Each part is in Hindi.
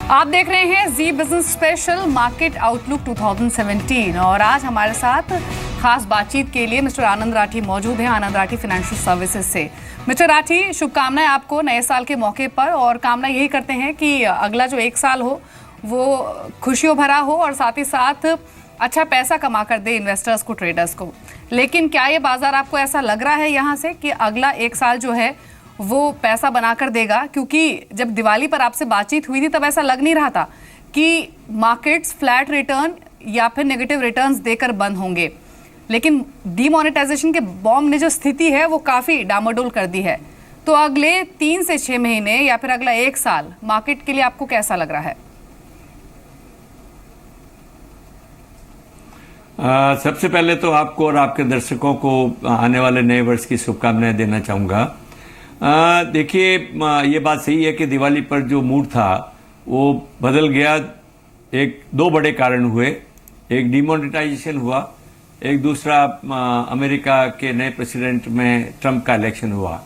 आप देख रहे हैं जी बिजनेस स्पेशल मार्केट आउटलुक 2017 और आज हमारे साथ खास बातचीत के लिए मिस्टर आनंद राठी मौजूद हैं। आनंद राठी फाइनेंशियल सर्विसेज से। मिस्टर राठी, शुभकामनाएं आपको नए साल के मौके पर, और कामना यही करते हैं कि अगला जो एक साल हो वो खुशियों भरा हो और साथ ही साथ अच्छा पैसा कमा कर दे इन्वेस्टर्स को, ट्रेडर्स को। लेकिन क्या ये बाजार आपको ऐसा लग रहा है यहाँ से कि अगला एक साल जो है वो पैसा बनाकर देगा? क्योंकि जब दिवाली पर आपसे बातचीत हुई थी तब ऐसा लग नहीं रहा था कि मार्केट्स फ्लैट रिटर्न या फिर नेगेटिव रिटर्न्स देकर बंद होंगे, लेकिन डीमोनेटाइजेशन के बॉम्ब ने जो स्थिति है वो काफ़ी डामाडोल कर दी है। तो अगले 3 से 6 महीने या फिर अगला एक साल मार्केट के लिए आपको कैसा लग रहा है? सबसे पहले तो आपको और आपके दर्शकों को आने वाले नए वर्ष की शुभकामनाएं देना चाहूँगा। देखिए, ये बात सही है कि दिवाली पर जो मूड था वो बदल गया। दो बड़े कारण हुए, एक डिमोनेटाइजेशन हुआ, एक दूसरा अमेरिका के नए प्रेसिडेंट में ट्रंप का इलेक्शन हुआ।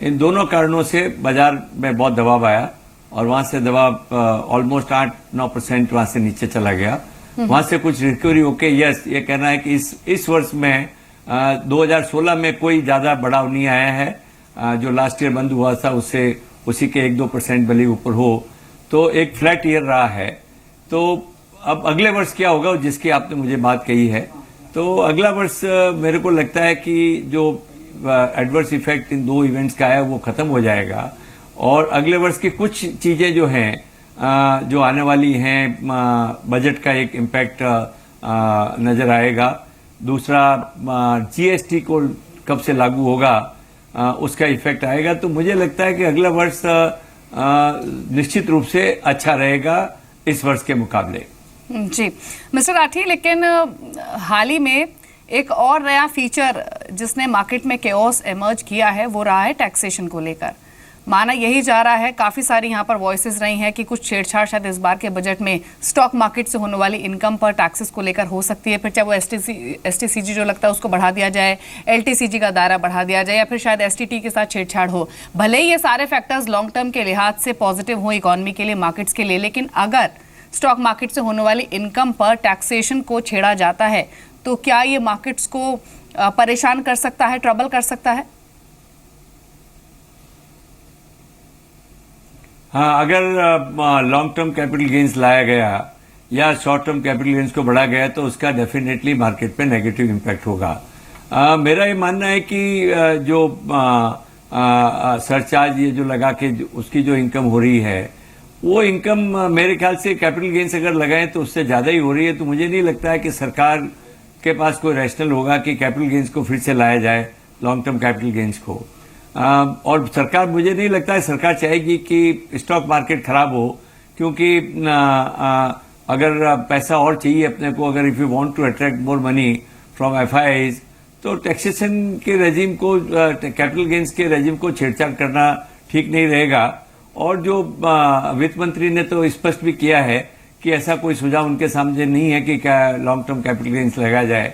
इन दोनों कारणों से बाजार में बहुत दबाव आया और वहां से दबाव ऑलमोस्ट 8-9% वहां से नीचे चला गया। वहां से कुछ रिकवरी होके ये कहना है कि इस वर्ष में 2016 में कोई ज्यादा बढ़ाव नहीं आया है। जो लास्ट ईयर बंद हुआ था उससे उसी के 1-2% भले ऊपर हो, तो एक फ्लैट ईयर रहा है। तो अब अगले वर्ष क्या होगा जिसकी आपने मुझे बात कही है, तो अगला वर्ष मेरे को लगता है कि जो एडवर्स इफेक्ट इन दो इवेंट्स का है वो खत्म हो जाएगा और अगले वर्ष की कुछ चीजें जो हैं जो आने वाली हैं, बजट का एक इम्पैक्ट नजर आएगा। दूसरा, जीएसटी को कब से लागू होगा उसका इफेक्ट आएगा। तो मुझे लगता है कि अगला वर्ष निश्चित रूप से अच्छा रहेगा इस वर्ष के मुकाबले। जी मिस्टर राठी, लेकिन हाल ही में एक और नया फीचर जिसने मार्केट में केओस एमर्ज किया है वो रहा है टैक्सेशन को लेकर। माना यही जा रहा है, काफ़ी सारी यहाँ पर वॉइसेस रही हैं कि कुछ छेड़छाड़ शायद इस बार के बजट में स्टॉक मार्केट से होने वाली इनकम पर टैक्सेस को लेकर हो सकती है। फिर चाहे वो एसटीसीजी जो लगता है उसको बढ़ा दिया जाए, एलटीसीजी का दायरा बढ़ा दिया जाए, या फिर शायद एसटीटी के साथ छेड़छाड़ हो। भले ही ये सारे फैक्टर्स लॉन्ग टर्म के लिहाज से पॉजिटिव हो इकॉनमी के लिए, मार्केट्स के लिए, लेकिन अगर स्टॉक मार्केट से होने वाली इनकम पर टैक्सेशन को छेड़ा जाता है तो क्या ये मार्केट्स को परेशान कर सकता है, ट्रबल कर सकता है? हाँ, अगर लॉन्ग टर्म कैपिटल गेन्स लाया गया या शॉर्ट टर्म कैपिटल गेन्स को बढ़ा गया तो उसका डेफिनेटली मार्केट पे नेगेटिव इम्पैक्ट होगा। मेरा ये मानना है कि जो सरचार्ज ये जो लगा के उसकी जो इनकम हो रही है वो इनकम मेरे ख्याल से कैपिटल गेन्स अगर लगाएं तो उससे ज्यादा ही हो रही है। तो मुझे नहीं लगता है कि सरकार के पास कोई रैशनल होगा कि कैपिटल गेन्स को फिर से लाया जाए, लॉन्ग टर्म कैपिटल गेन्स को। और सरकार, मुझे नहीं लगता है सरकार चाहेगी कि स्टॉक मार्केट खराब हो, क्योंकि अगर पैसा और चाहिए अपने को, अगर if you want to attract more money from FIIs, तो टैक्सेशन के रेजिम को, कैपिटल गेन्स के रेजिम को छेड़छाड़ करना ठीक नहीं रहेगा। और जो वित्त मंत्री ने तो स्पष्ट भी किया है कि ऐसा कोई सुझाव उनके सामने नहीं है कि क्या लॉन्ग टर्म कैपिटल गेन्स लगाया जाए।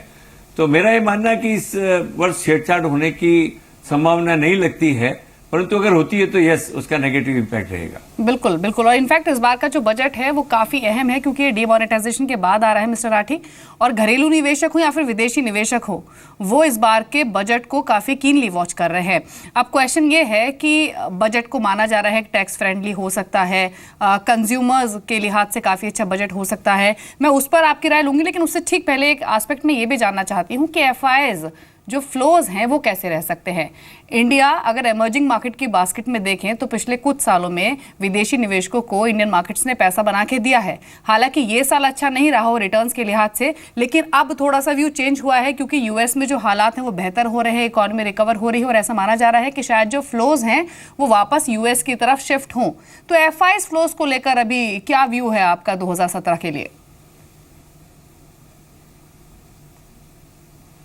तो मेरा ये मानना है कि इस वर्ष छेड़छाड़ होने की संभावना नहीं लगती है, परंतु अगर होती है तो यस, उसका नेगेटिव इम्पैक्ट रहेगा। बिल्कुल बिल्कुल। और इनफैक्ट इस बार का जो बजट है वो काफी अहम है क्योंकि ये डीमोनेटाइजेशन के बाद आ रहा है मिस्टर राठी, और घरेलू निवेशक हो या फिर विदेशी निवेशक हो, वो इस बार के बजट को काफी कीनली वॉच कर रहे हैं। अब क्वेश्चन ये है कि बजट को माना जा रहा है टैक्स फ्रेंडली हो सकता है, कंज्यूमर्स के लिहाज से काफी अच्छा बजट हो सकता है। मैं उस पर आपकी राय लूंगी, लेकिन उससे ठीक पहले एक एस्पेक्ट में ये भी जानना चाहती हूँ कि एफआईआईज जो फ्लोज हैं वो कैसे रह सकते हैं। इंडिया अगर इमर्जिंग मार्केट की बास्केट में देखें तो पिछले कुछ सालों में विदेशी निवेशकों को इंडियन मार्केट्स ने पैसा बना के दिया है। हालांकि ये साल अच्छा नहीं रहा हो रिटर्न्स के लिहाज से, लेकिन अब थोड़ा सा व्यू चेंज हुआ है क्योंकि यूएस में जो हालात हैं वो बेहतर हो रहे हैं, इकॉनमी रिकवर हो रही है और ऐसा माना जा रहा है कि शायद जो फ्लोज हैं वो वापस यूएस की तरफ शिफ्ट हों। तो एफआईआईज फ्लोज को लेकर अभी क्या व्यू है आपका 2017 के लिए?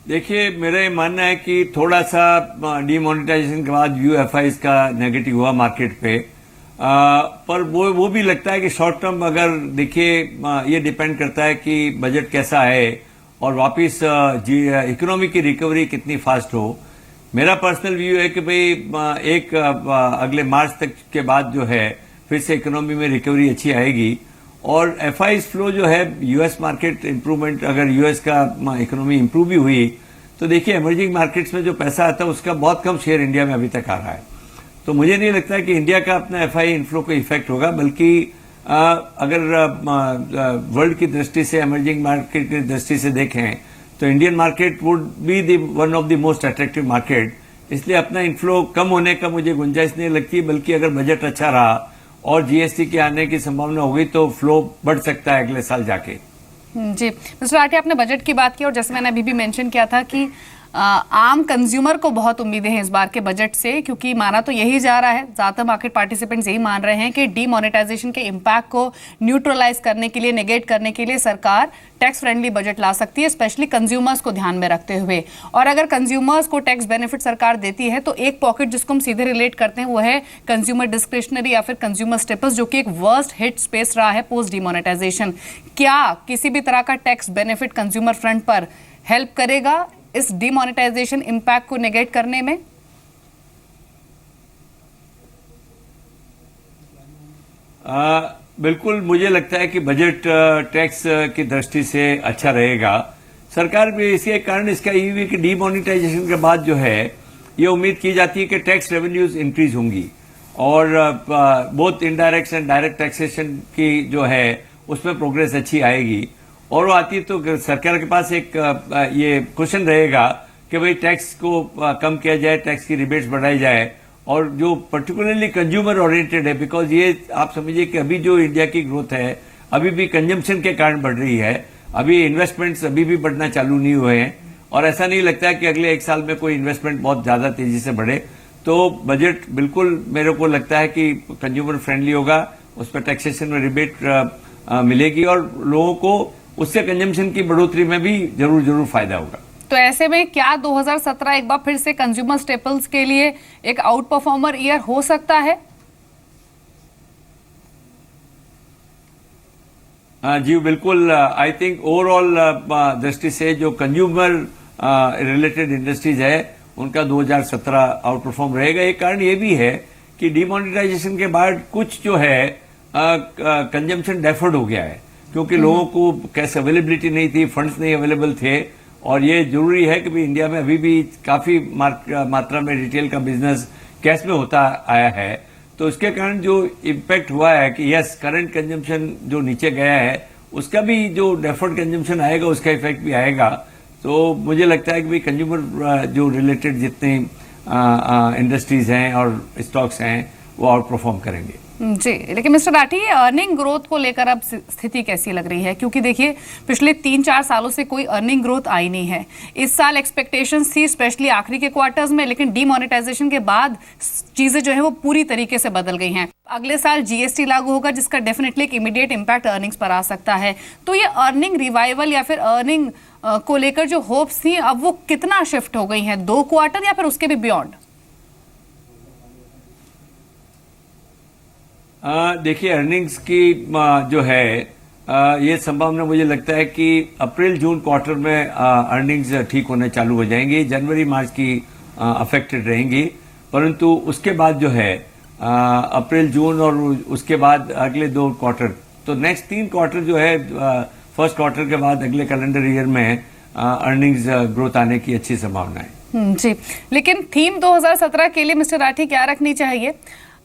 देखिए, मेरा ये मानना है कि थोड़ा सा डीमोनेटाइजेशन के बाद यूएफआईज का नेगेटिव हुआ मार्केट पे, पर वो भी लगता है कि शॉर्ट टर्म अगर देखिए, ये डिपेंड करता है कि बजट कैसा है और वापस इकोनॉमी की रिकवरी कितनी फास्ट हो। मेरा पर्सनल व्यू है कि भाई एक अगले मार्च तक के बाद जो है फिर से इकोनॉमी में रिकवरी अच्छी आएगी। और एफआई फ्लो जो है यूएस मार्केट इंप्रूवमेंट, अगर यूएस का इकोनॉमी इंप्रूव भी हुई तो देखिए इमर्जिंग मार्केट्स में जो पैसा आता है उसका बहुत कम शेयर इंडिया में अभी तक आ रहा है। तो मुझे नहीं लगता है कि इंडिया का अपना एफआई इनफ्लो को इफेक्ट होगा, बल्कि अगर वर्ल्ड की दृष्टि से, इमर्जिंग मार्केट की दृष्टि से देखें तो Indian market would be one of the most attractive market. इसलिए अपना इनफ्लो कम होने का मुझे गुंजाइश नहीं लगती, बल्कि अगर बजट अच्छा रहा और जीएसटी के आने की संभावना होगी तो फ्लो बढ़ सकता है अगले साल जाके। जी मिस्टर राठी, आपने बजट की बात की और जैसे मैंने अभी भी मेंशन किया था कि आम कंज्यूमर को बहुत उम्मीदें हैं इस बार के बजट से, क्योंकि माना तो यही जा रहा है, ज्यादातर मार्केट पार्टिसिपेंट्स यही मान रहे हैं कि डीमोनेटाइजेशन के इम्पैक्ट को न्यूट्रलाइज करने के लिए, नेगेट करने के लिए सरकार टैक्स फ्रेंडली बजट ला सकती है, स्पेशली कंज्यूमर्स को ध्यान में रखते हुए। और अगर कंज्यूमर्स को टैक्स बेनिफिट सरकार देती है तो एक पॉकेट जिसको हम सीधे रिलेट करते हैं वो है कंज्यूमर डिस्क्रिशनरी या फिर कंज्यूमर स्टेपल्स, जो कि एक वर्स्ट हिट स्पेस रहा है पोस्ट डीमोनेटाइजेशन। क्या किसी भी तरह का टैक्स बेनिफिट कंज्यूमर फ्रंट पर हेल्प करेगा इस डीमोनेटाइजेशन इंपैक्ट को नेगेट करने में? बिल्कुल, मुझे लगता है कि बजट टैक्स की दृष्टि से अच्छा रहेगा। सरकार भी इसके कारण इसका ये भी कि डीमोनेटाइजेशन के बाद जो है ये उम्मीद की जाती है कि टैक्स रेवेन्यूज इंक्रीज होंगी और both indirect and direct taxation की जो है उसमें प्रोग्रेस अच्छी आएगी। और वो आती है तो सरकार के पास एक ये क्वेश्चन रहेगा कि भाई टैक्स को कम किया जाए, टैक्स की रिबेट्स बढ़ाई जाए, और जो पर्टिकुलरली कंज्यूमर ओरिएंटेड है, बिकॉज ये आप समझिए कि अभी जो इंडिया की ग्रोथ है अभी भी कंजम्पशन के कारण बढ़ रही है, अभी इन्वेस्टमेंट्स अभी भी बढ़ना चालू नहीं हुए हैं और ऐसा नहीं लगता है कि अगले एक साल में कोई इन्वेस्टमेंट बहुत ज्यादा तेजी से बढ़े। तो बजट बिल्कुल मेरे को लगता है कि कंज्यूमर फ्रेंडली होगा, उस पर टैक्सेशन में रिबेट मिलेगी और लोगों को उससे कंजम्पशन की बढ़ोतरी में भी जरूर फायदा होगा। तो ऐसे में क्या 2017 एक बार फिर से कंज्यूमर स्टेपल्स के लिए एक आउट परफॉर्मर ईयर हो सकता है? जी बिल्कुल। आई थिंक ओवरऑल दृष्टि से जो कंज्यूमर रिलेटेड इंडस्ट्रीज है उनका 2017 आउट परफॉर्म रहेगा। एक कारण ये भी है कि डीमोनेटाइजेशन के बाद कुछ जो है कंजम्पशन डेफर्ड हो गया है, क्योंकि लोगों को कैश अवेलेबिलिटी नहीं थी, फंड्स नहीं अवेलेबल थे। और ये जरूरी है कि भी इंडिया में अभी भी काफी मात्रा में रिटेल का बिजनेस कैश में होता आया है, तो इसके कारण जो इम्पैक्ट हुआ है कि यस करंट कंजम्पशन जो नीचे गया है उसका भी जो डेफर्ड कंजम्पशन आएगा उसका इफेक्ट भी आएगा। तो मुझे लगता है कि भाई कंज्यूमर जो रिलेटेड जितने इंडस्ट्रीज हैं और स्टॉक्स हैं वो आउट परफॉर्म करेंगे। जी, लेकिन मिस्टर राठी, अर्निंग ग्रोथ को लेकर अब स्थिति कैसी लग रही है? क्योंकि देखिए पिछले 3-4 सालों से कोई अर्निंग ग्रोथ आई नहीं है। इस साल एक्सपेक्टेशंस थी स्पेशली आखिरी के क्वार्टर्स में, लेकिन डीमोनेटाइजेशन के बाद चीजें जो है वो पूरी तरीके से बदल गई हैं। अगले साल जीएसटी लागू होगा जिसका डेफिनेटली एक इमीडिएट इम्पैक्ट अर्निंग्स पर आ सकता है। तो ये अर्निंग रिवाइवल या फिर अर्निंग को लेकर जो होप्स थी अब वो कितना शिफ्ट हो गई हैं? 2 क्वार्टर या फिर उसके भी बियॉन्ड? देखिए अर्निंग्स की जो है ये संभावना मुझे लगता है कि अप्रैल जून क्वार्टर में अर्निंग्स ठीक होने चालू हो जाएंगी। जनवरी मार्च की अफेक्टेड रहेंगी, परंतु उसके बाद जो है अप्रैल जून और उसके बाद अगले 2 क्वार्टर, तो नेक्स्ट 3 क्वार्टर जो है फर्स्ट क्वार्टर के बाद अगले कैलेंडर ईयर में अर्निंग्स ग्रोथ आने की अच्छी संभावना है। जी, लेकिन थीम 2017 के लिए मिस्टर राठी क्या रखनी चाहिए?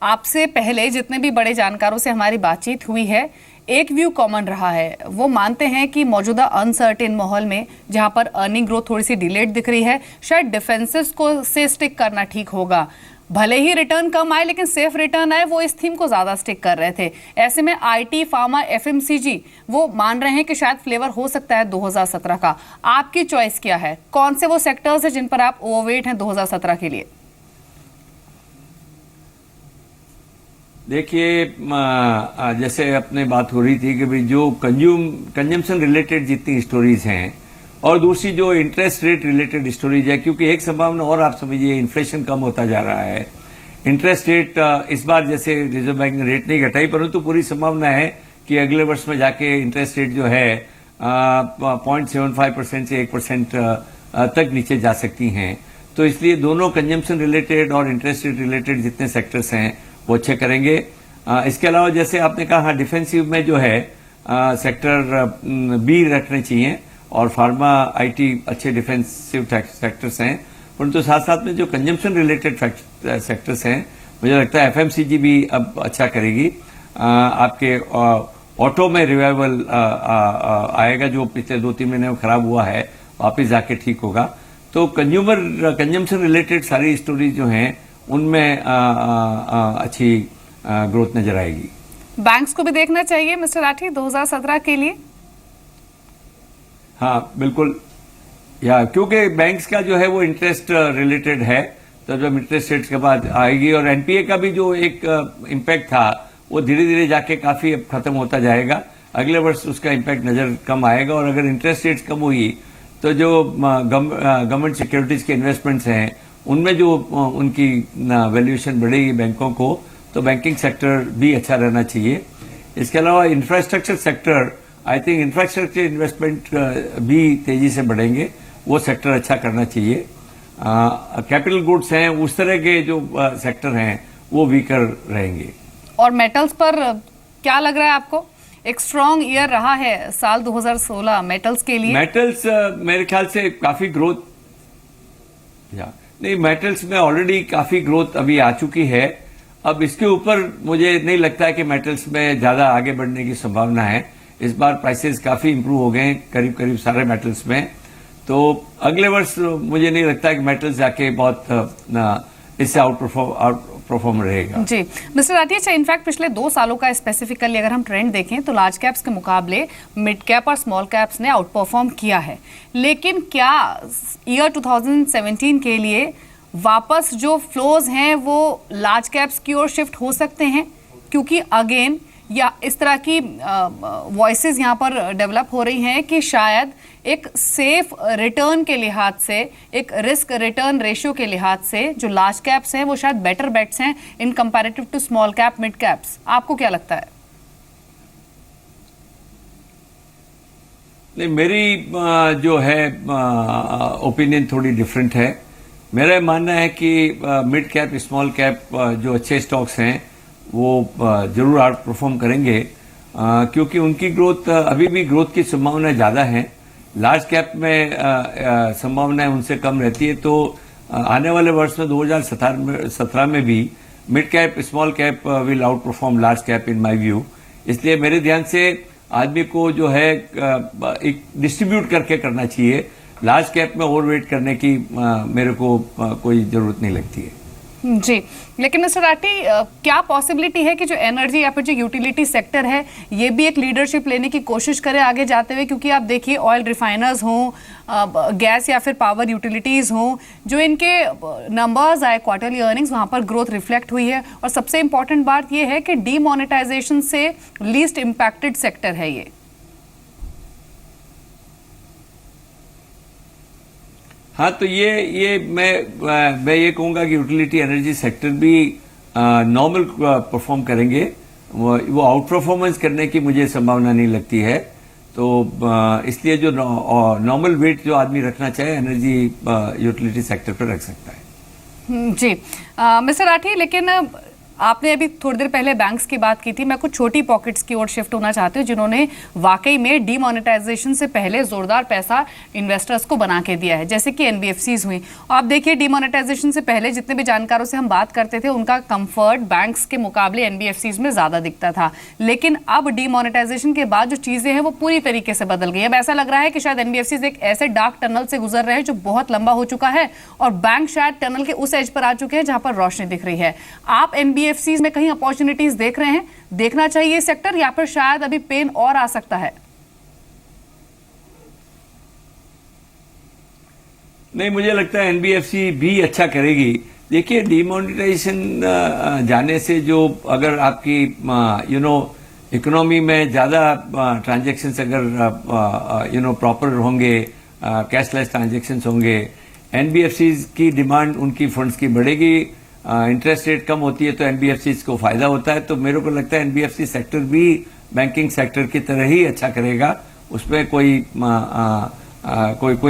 आपसे पहले जितने भी बड़े जानकारों से हमारी बातचीत हुई है, एक व्यू कॉमन रहा है। वो मानते हैं कि मौजूदा अनसर्टेन माहौल में जहां पर अर्निंग ग्रोथ थोड़ी सी डिलेड दिख रही है, शायद डिफेंसिव्स को से स्टिक करना ठीक होगा। भले ही रिटर्न कम आए लेकिन सेफ रिटर्न आए, वो इस थीम को ज्यादा स्टिक कर रहे थे। ऐसे में आईटी, फार्मा, एफएमसीजी वो मान रहे हैं कि शायद फ्लेवर हो सकता है 2017 का। आपकी चॉइस क्या है? कौन से वो सेक्टर्स है जिन पर आप ओवरवेट हैं 2017 के लिए? देखिए जैसे अपने बात हो रही थी कि भाई जो कंजम्पशन रिलेटेड जितनी स्टोरीज हैं और दूसरी जो इंटरेस्ट रेट रिलेटेड स्टोरीज है, क्योंकि एक संभावना और आप समझिए इन्फ्लेशन कम होता जा रहा है। इंटरेस्ट रेट इस बार जैसे रिजर्व बैंक ने रेट नहीं घटाई, परंतु पूरी संभावना है कि अगले वर्ष में जाके इंटरेस्ट रेट जो है 0.75% से 1% तक नीचे जा सकती हैं। तो इसलिए दोनों कंजम्पशन रिलेटेड और इंटरेस्ट रेट रिलेटेड जितने सेक्टर्स हैं वो अच्छे करेंगे। इसके अलावा जैसे आपने कहा, हाँ, डिफेंसिव में जो है सेक्टर बी रखने चाहिए, और फार्मा, आईटी अच्छे डिफेंसिव सेक्टर्स हैं। परंतु साथ साथ में जो कंजम्पशन रिलेटेड सेक्टर्स हैं, मुझे लगता है एफएमसीजी भी अब अच्छा करेगी। आपके ऑटो में रिवाइवल आएगा, जो पिछले 2-3 महीने में खराब हुआ है, वापिस जाके ठीक होगा। तो कंजम्पशन रिलेटेड सारी स्टोरीज जो हैं उनमें अच्छी ग्रोथ नजर आएगी। बैंक्स को भी देखना चाहिए मिस्टर राठी 2017 के लिए। हाँ, बिल्कुल, या क्योंकि बैंक्स का जो है वो इंटरेस्ट रिलेटेड है, तो जब इंटरेस्ट रेट्स के बाद आएगी, और एनपीए का भी जो एक इम्पैक्ट था वो धीरे धीरे जाके काफी अब खत्म होता जाएगा। अगले वर्ष उसका इम्पैक्ट नजर कम आएगा, और अगर इंटरेस्ट रेट्स कम हुई तो जो गवर्नमेंट सिक्योरिटीज के इन्वेस्टमेंट्स हैं उनमें जो उनकी वैल्यूएशन बढ़ेगी बैंकों को, तो बैंकिंग सेक्टर भी अच्छा रहना चाहिए। इसके अलावा infrastructure sector, I think infrastructure investment भी तेजी से बढ़ेंगे, वो सेक्टर अच्छा करना चाहिए। कैपिटल गुड्स हैं, उस तरह के जो सेक्टर हैं वो वीकर रहेंगे। और मेटल्स पर क्या लग रहा है आपको? एक स्ट्रॉन्ग ईयर रहा है साल 2016 मेटल्स के लिए। मेटल्स मेरे ख्याल से काफी ग्रोथ, नहीं, मेटल्स में ऑलरेडी काफी ग्रोथ अभी आ चुकी है। अब इसके ऊपर मुझे नहीं लगता है कि मेटल्स में ज्यादा आगे बढ़ने की संभावना है। इस बार प्राइसेस काफी इंप्रूव हो गए हैं करीब करीब सारे मेटल्स में, तो अगले वर्ष मुझे नहीं लगता है कि मेटल्स जाके बहुत इससे आउट परफॉर्म रहेगा। जी मिस्टर राठी, अच्छा, इनफैक्ट पिछले 2 सालों का स्पेसिफिकली अगर हम ट्रेंड देखें तो लार्ज कैप्स के मुकाबले मिड कैप और स्मॉल कैप्स ने आउट परफॉर्म किया है। लेकिन क्या ईयर 2017 के लिए वापस जो फ्लोज हैं वो लार्ज कैप्स की ओर शिफ्ट हो सकते हैं? क्योंकि अगेन या इस तरह की वॉइसेस यहाँ पर डेवलप हो रही हैं कि शायद एक सेफ रिटर्न के लिहाज से, एक रिस्क रिटर्न रेशियो के लिहाज से जो लार्ज कैप्स हैं वो शायद बेटर बेट्स हैं in comparative to small cap mid caps. आपको क्या लगता है? नहीं, मेरी जो है ओपिनियन थोड़ी डिफरेंट है। मेरा मानना है कि मिड कैप, स्मॉल कैप जो अच्छे स्टॉक्स हैं वो जरूर आउट परफॉर्म करेंगे, क्योंकि उनकी ग्रोथ अभी भी ग्रोथ की संभावना ज़्यादा है। लार्ज कैप में संभावनाएं उनसे कम रहती है, तो आने वाले वर्ष में 2017 में भी mid cap, small cap will out perform large cap in my view. इसलिए मेरे ध्यान से आदमी को जो है एक डिस्ट्रीब्यूट करके करना चाहिए। लार्ज कैप में ओवरवेट करने की मेरे को कोई जरूरत नहीं लगती है। जी, लेकिन मिस्टर राठी, क्या पॉसिबिलिटी है कि जो एनर्जी या फिर जो यूटिलिटी सेक्टर है ये भी एक लीडरशिप लेने की कोशिश करे आगे जाते हुए? क्योंकि आप देखिए ऑयल रिफाइनर्स हों, गैस या फिर पावर यूटिलिटीज़ हों, जो इनके नंबर्स आए क्वार्टरली अर्निंग्स, वहाँ पर ग्रोथ रिफ्लेक्ट हुई है। और सबसे इंपॉर्टेंट बात ये है कि डीमोनेटाइजेशन से लीस्ट इम्पैक्टेड सेक्टर है ये। हाँ, तो ये मैं ये कहूँगा कि यूटिलिटी एनर्जी सेक्टर भी नॉर्मल परफॉर्म करेंगे। वो आउट परफॉर्मेंस करने की मुझे संभावना नहीं लगती है। तो इसलिए जो नॉर्मल वेट जो आदमी रखना चाहे एनर्जी यूटिलिटी सेक्टर पर रख सकता है। जी मिस्टर राठी, लेकिन आपने अभी थोड़ी देर पहले बैंक्स की बात की थी। मैं कुछ छोटी पॉकेट्स की ओर शिफ्ट होना चाहती हूँ जिन्होंने वाकई में डीमोनेटाइजेशन से पहले जोरदार पैसा इन्वेस्टर्स को बना के दिया है, जैसे कि एनबीएफसीज हुई। आप देखिए, डीमोनेटाइजेशन से पहले जितने भी जानकारों से हम बात करते थे उनका कंफर्ट बैंक्स के मुकाबले एनबीएफसीज में ज़्यादा दिखता था। लेकिन अब डीमोनेटाइजेशन के बाद जो चीज़ें हैं वो पूरी तरीके से बदल गई। अब ऐसा लग रहा है कि शायद एनबीएफसीज एक ऐसे डार्क टनल से गुजर रहे हैं जो बहुत लंबा हो चुका है, और बैंक शायद टनल के उस एज पर आ चुके हैं जहां पर रोशनी दिख रही है। आप एनबीएफसीज में कहीं अपॉर्चुनिटीज देख रहे हैं? देखना चाहिए सेक्टर, या फिर शायद अभी पेन और आ सकता है? नहीं, मुझे लगता है एनबीएफसी भी अच्छा करेगी। देखिए, डीमोनेटाइजेशन जाने से जो अगर आपकी इकोनॉमी में ज़्यादा ट्रांजैक्शंस अगर प्रॉपर होंगे, कैशलेस ट्रांजैक्शंस होंगे, एनबीएफसीज की डिमांड उनकी फंड्स की बढ़ेगी, इंटरेस्ट रेट कम होती है तो एनबीएफसीज को फायदा होता है। तो मेरे को लगता है एनबीएफसी सेक्टर भी बैंकिंग सेक्टर की तरह ही अच्छा करेगा। उसमें कोई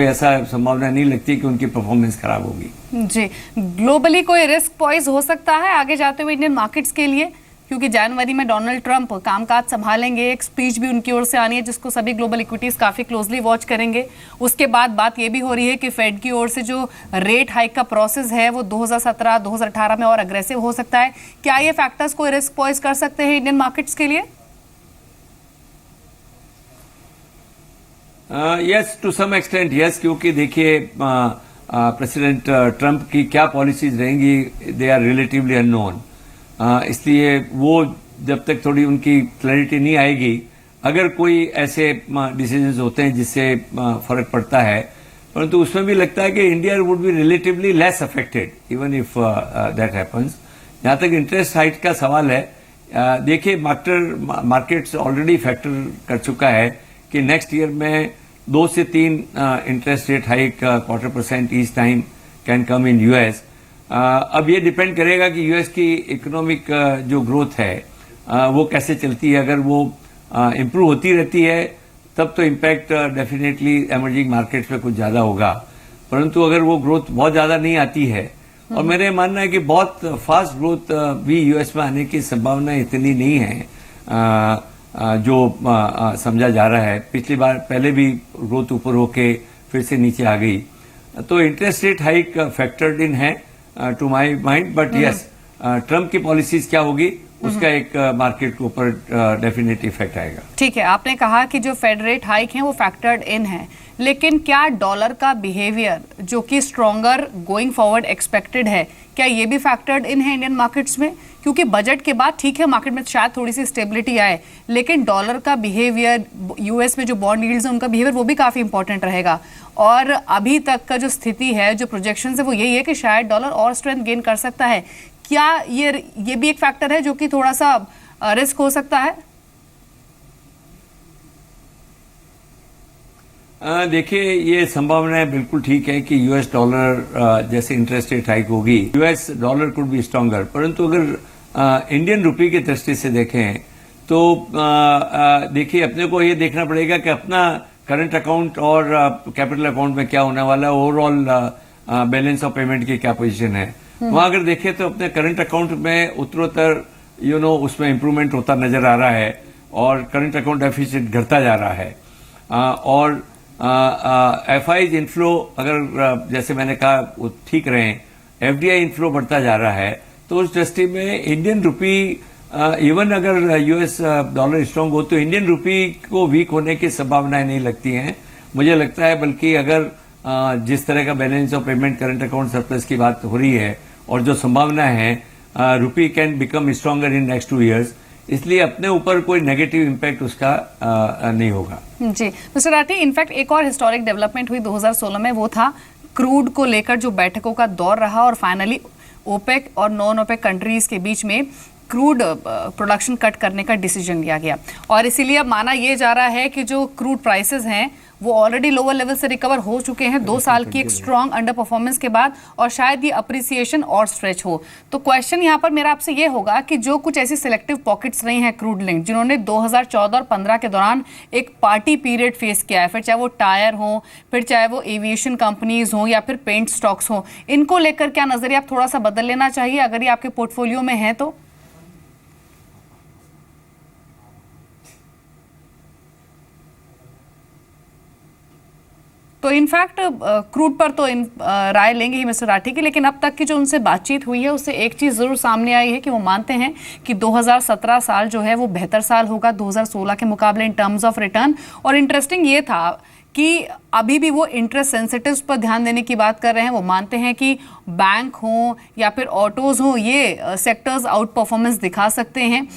ऐसा संभावना नहीं लगती कि उनकी परफॉर्मेंस खराब होगी। जी, ग्लोबली कोई रिस्क पॉइज हो सकता है आगे जाते हुए इंडियन मार्केट्स के लिए? क्योंकि जनवरी में डोनाल्ड ट्रंप कामकाज संभालेंगे, एक स्पीच भी उनकी ओर से आनी है जिसको सभी ग्लोबल इक्विटीज काफी क्लोजली वॉच करेंगे। उसके बाद बात ये भी हो रही है कि फेड की ओर से जो रेट हाइक का प्रोसेस है वो 2017-2018 में और अग्रेसिव हो सकता है। क्या ये फैक्टर्स कोई रिस्क पॉइज कर सकते हैं इंडियन मार्केट्स के लिए? Yes, to some extent yes, क्योंकि देखिए प्रेसिडेंट ट्रंप की क्या पॉलिसीज रहेंगी, दे आर रिलेटिवली अननोन। इसलिए वो जब तक थोड़ी उनकी क्लैरिटी नहीं आएगी, अगर कोई ऐसे डिसीजंस होते हैं जिससे फर्क पड़ता है, परंतु उसमें भी लगता है कि India would be relatively less affected even if that happens. जहां तक इंटरेस्ट हाइक का सवाल है, देखिए मार्केट्स ऑलरेडी फैक्टर कर चुका है कि नेक्स्ट ईयर में 2 से 3 interest rate hike 0.25% each time can come in US. अब ये डिपेंड करेगा कि यूएस की इकोनॉमिक जो ग्रोथ है वो कैसे चलती है। अगर वो इम्प्रूव होती रहती है तब तो इम्पैक्ट डेफिनेटली इमर्जिंग मार्केट्स पे कुछ ज्यादा होगा, परंतु अगर वो ग्रोथ बहुत ज्यादा नहीं आती है, और मेरे मानना है कि बहुत फास्ट ग्रोथ भी यूएस में आने की संभावना इतनी नहीं है जो समझा जा रहा है। पिछली बार पहले भी ग्रोथ ऊपर होके फिर से नीचे आ गई, तो interest rate hike factored in है to my mind. But yes, Trump की पॉलिसीज क्या होगी उसका एक मार्केट के ऊपर डेफिनेट इफेक्ट आएगा। ठीक है, आपने कहा कि जो फेड रेट हाइक है वो फैक्टर्ड इन है, लेकिन क्या डॉलर का बिहेवियर जो कि स्ट्रॉन्गर गोइंग फॉरवर्ड एक्सपेक्टेड है, क्या ये भी फैक्टर्ड इन है इंडियन मार्केट्स में? क्योंकि बजट के बाद ठीक है मार्केट में शायद थोड़ी सी स्टेबिलिटी आए, लेकिन डॉलर का बिहेवियर, यूएस में जो बॉन्ड यील्ड्स है उनका बिहेवियर वो भी काफी इंपॉर्टेंट रहेगा। और अभी तक का जो स्थिति है, जो प्रोजेक्शन है वो यही है कि शायद डॉलर और स्ट्रेंथ गेन कर सकता है। क्या ये भी एक फैक्टर है जो कि थोड़ा सा रिस्क हो सकता है? देखिए, ये संभावना बिल्कुल ठीक है कि यूएस डॉलर जैसे इंटरेस्ट रेट हाइक होगी, US dollar could be stronger. परंतु अगर इंडियन रुपी की दृष्टि से देखें तो देखिए अपने को ये देखना पड़ेगा कि अपना करंट अकाउंट और कैपिटल अकाउंट में क्या होने वाला है, ओवरऑल बैलेंस ऑफ पेमेंट की क्या पोजीशन है। वहां अगर देखें तो अपने करंट अकाउंट में उत्तरोत्तर उसमें इंप्रूवमेंट होता नजर आ रहा है और करंट अकाउंट डेफिसिट घटता जा रहा है। और एफआईज इनफ्लो अगर जैसे मैंने कहा वो ठीक रहे, एफडीआई इनफ्लो बढ़ता जा रहा है, तो उस दृष्टि में इंडियन रुपी इवन अगर यूएस डॉलर स्ट्रांग हो तो इंडियन रुपी को वीक होने की संभावनाएं नहीं लगती हैं मुझे लगता है। बल्कि अगर जिस तरह का balance of payment current account surplus की बात हो रही है और जो संभावना है rupee can become stronger in next 2 years, इसलिए अपने ऊपर कोई नेगेटिव इम्पैक्ट उसका नहीं होगा। जी मिस्टर राठी, इनफैक्ट एक और हिस्टोरिक डेवलपमेंट हुई 2016 में, वो था क्रूड को लेकर जो बैठकों का दौर रहा और फाइनली ओपेक और नॉन ओपेक कंट्रीज के बीच में क्रूड प्रोडक्शन कट करने का डिसीजन लिया गया। और इसीलिए अब माना यह जा रहा है कि जो क्रूड प्राइसेस हैं वो ऑलरेडी लोअर लेवल से रिकवर हो चुके हैं 2 साल की एक स्ट्रॉन्ग अंडर परफॉर्मेंस के बाद, और शायद ये अप्रिसिएशन और स्ट्रेच हो। तो क्वेश्चन यहाँ पर मेरा आपसे ये होगा कि जो कुछ ऐसी सिलेक्टिव पॉकेट्स रही हैं क्रूड लिंक, जिन्होंने 2014 और 15 के दौरान एक पार्टी पीरियड फेस किया है, फिर चाहे वो टायर हो, फिर चाहे वो एविएशन कंपनीज हो या फिर पेंट स्टॉक्स हो, इनको लेकर क्या नजरिया आप थोड़ा सा बदल लेना चाहिए अगर ये आपके पोर्टफोलियो में है तो? तो इनफैक्ट क्रूड पर तो राय लेंगे ही मिस्टर राठी की, लेकिन अब तक की जो उनसे बातचीत हुई है उससे एक चीज़ ज़रूर सामने आई है कि वो मानते हैं कि 2017 साल जो है वो बेहतर साल होगा 2016 के मुकाबले इन टर्म्स ऑफ रिटर्न। और इंटरेस्टिंग ये था कि अभी भी वो इंटरेस्ट सेंसिटिव्स पर ध्यान देने की बात कर रहे हैं। वो मानते हैं कि बैंक हो या फिर ऑटोज़ हो, ये सेक्टर्स आउट परफॉर्मेंस दिखा सकते हैं।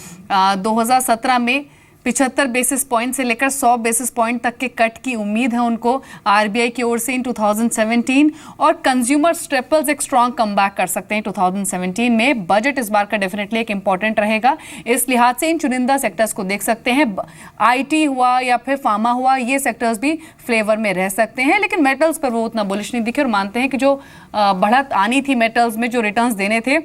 2017 में 75 बेसिस पॉइंट से लेकर 100 बेसिस पॉइंट तक के कट की उम्मीद है उनको आरबीआई की ओर से इन 2017। और कंज्यूमर स्टेपल्स एक स्ट्रॉन्ग कमबैक कर सकते हैं 2017 में। बजट इस बार का डेफिनेटली एक इंपॉर्टेंट रहेगा, इस लिहाज से इन चुनिंदा सेक्टर्स को देख सकते हैं। आईटी हुआ या फिर फार्मा हुआ, ये सेक्टर्स भी फ्लेवर में रह सकते हैं। लेकिन मेटल्स पर वो उतना बुलिश नहीं दिखे और मानते हैं कि जो बढ़त आनी थी मेटल्स में, जो रिटर्न्स देने थे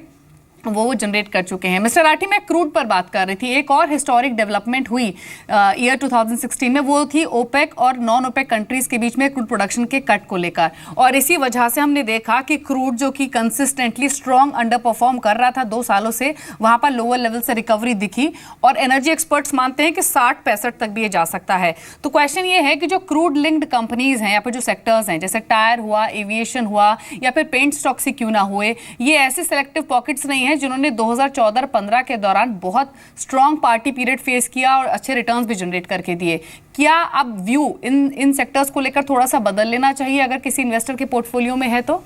वो जनरेट कर चुके हैं। मिस्टर राठी, मैं क्रूड पर बात कर रही थी। एक और हिस्टोरिक डेवलपमेंट हुई ईयर 2016 में, वो थी ओपेक और नॉन ओपेक कंट्रीज के बीच में क्रूड प्रोडक्शन के कट को लेकर, और इसी वजह से हमने देखा कि क्रूड जो कि कंसिस्टेंटली स्ट्रॉन्ग अंडर परफॉर्म कर रहा था 2 सालों से, वहां पर लोअर लेवल से रिकवरी दिखी और एनर्जी एक्सपर्ट्स मानते हैं कि 60-65 तक भी ये जा सकता है। तो क्वेश्चन ये है कि जो क्रूड लिंक्ड कंपनीज हैं या फिर जो सेक्टर्स हैं, जैसे टायर हुआ, एविएशन हुआ या फिर पेंट स्टॉक से क्यों ना हुए, ये ऐसे सेलेक्टिव पॉकेट्स नहीं है जिन्होंने 2014-15 के दौरान बहुत स्ट्रॉन्ग पार्टी पीरियड फेस किया और अच्छे रिटर्न्स भी जनरेट करके दिए। क्या अब व्यू इन सेक्टर्स को लेकर थोड़ा सा बदल लेना चाहिए अगर किसी इन्वेस्टर के पोर्टफोलियो में है तो?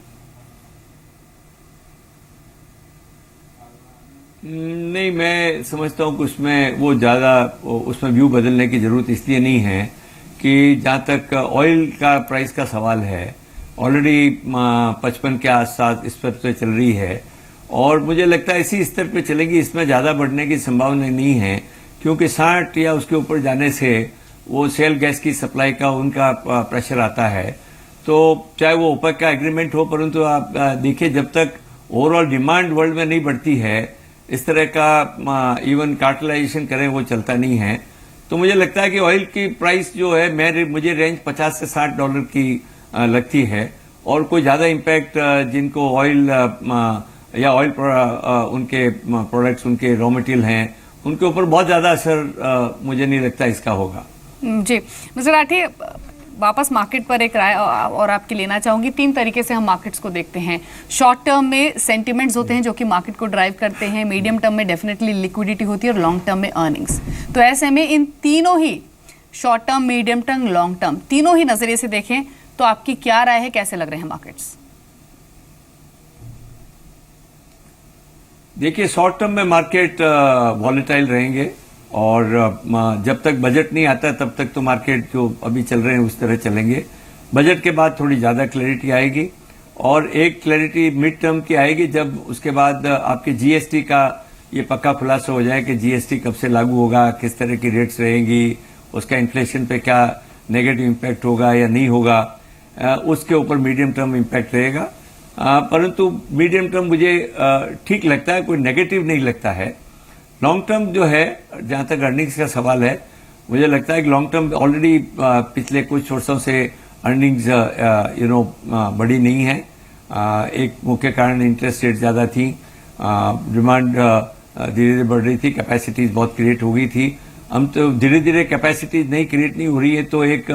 नहीं, मैं समझता हूँ कि उसमें वो ज़्यादा उसमें व्यू बदलने की ज़रूरत इसलिए नहीं है कि जहाँ तक ऑयल का प्राइस का सवाल है, ऑलरेडी 55 के आसपास इस पर तो चल रही है और मुझे लगता है इसी स्तर पे चलेगी, इसमें ज़्यादा बढ़ने की संभावना नहीं है, क्योंकि 60 या उसके ऊपर जाने से वो सेल गैस की सप्लाई का उनका प्रेशर आता है। तो चाहे वो ओपेक का एग्रीमेंट हो, परंतु आप देखिए जब तक ओवरऑल डिमांड वर्ल्ड में नहीं बढ़ती है, इस तरह का इवन कार्टेलाइजेशन करें वो चलता नहीं है। तो मुझे लगता है कि ऑयल की प्राइस जो है मुझे रेंज $50 से $60 की लगती है और कोई ज़्यादा इम्पैक्ट जिनको ऑयल या ऑयल उनके प्रोडक्ट्स, उनके रॉ मटेरियल हैं, उनके ऊपर बहुत ज़्यादा असर मुझे नहीं लगता इसका होगा। जी मिस्टर राठी, वापस मार्केट पर एक राय और आपकी लेना चाहूंगी। 3 तरीके से हम मार्केट्स को देखते हैं। शॉर्ट टर्म में सेंटिमेंट्स होते हैं जो कि मार्केट को ड्राइव करते हैं, मीडियम टर्म में डेफिनेटली लिक्विडिटी होती है और लॉन्ग टर्म में अर्निंग्स। तो ऐसे में इन तीनों ही, short term, medium term, long term, तीनों ही नजरिए से देखें तो आपकी क्या राय है, कैसे लग रहे हैं मार्केट्स? देखिए, शॉर्ट टर्म में मार्केट वॉलेटाइल रहेंगे और जब तक बजट नहीं आता तब तक तो मार्केट जो अभी चल रहे हैं उस तरह चलेंगे। बजट के बाद थोड़ी ज़्यादा क्लैरिटी आएगी और एक क्लैरिटी मिड टर्म की आएगी जब उसके बाद आपके जीएसटी का ये पक्का खुलासा हो जाए कि जीएसटी कब से लागू होगा, किस तरह की रेट्स रहेंगी, उसका इन्फ्लेशन पे क्या नेगेटिव इम्पैक्ट होगा या नहीं होगा, उसके ऊपर मीडियम टर्म इम्पैक्ट रहेगा। परंतु मीडियम टर्म मुझे ठीक लगता है, कोई नेगेटिव नहीं लगता है। लॉन्ग टर्म जो है, जहाँ तक अर्निंग्स का सवाल है, मुझे लगता है कि लॉन्ग टर्म ऑलरेडी पिछले कुछ वर्षों से अर्निंग्स बड़ी नहीं है। एक मुख्य कारण इंटरेस्ट रेट ज़्यादा थी, डिमांड धीरे धीरे बढ़ रही थी, कैपेसिटीज बहुत क्रिएट हो गई थी। हम तो धीरे धीरे कैपेसिटीज नहीं क्रिएट नहीं हो रही है, तो एक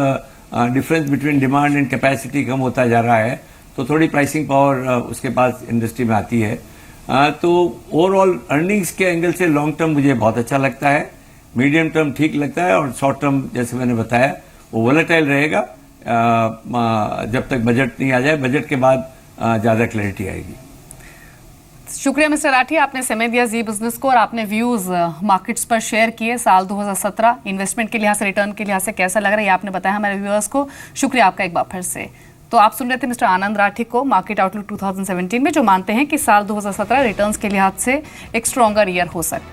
difference between demand and capacity कम होता जा रहा है, तो थोड़ी प्राइसिंग पावर उसके पास इंडस्ट्री में आती है। तो ओवरऑल अर्निंग्स के एंगल से लॉन्ग टर्म मुझे बहुत अच्छा लगता है, मीडियम टर्म ठीक लगता है और शॉर्ट टर्म जैसे मैंने बताया वो वोलेटाइल रहेगा जब तक बजट नहीं आ जाए। बजट के बाद ज़्यादा क्लैरिटी आएगी। शुक्रिया मिस्टर राठी, आपने समय दिया जी बिजनेस को और आपने व्यूज मार्केट्स पर शेयर किए। साल 2017 इन्वेस्टमेंट के लिहाज से, रिटर्न के लिहाज से कैसा लग रहा है ये आपने बताया हमारे व्यूअर्स को। शुक्रिया आपका एक बार फिर से। तो आप सुन रहे थे मिस्टर आनंद राठी को, मार्केट आउटलुक 2017 में, जो मानते हैं कि साल 2017 रिटर्न्स के लिहाज से एक स्ट्रॉन्गर ईयर हो सकता है।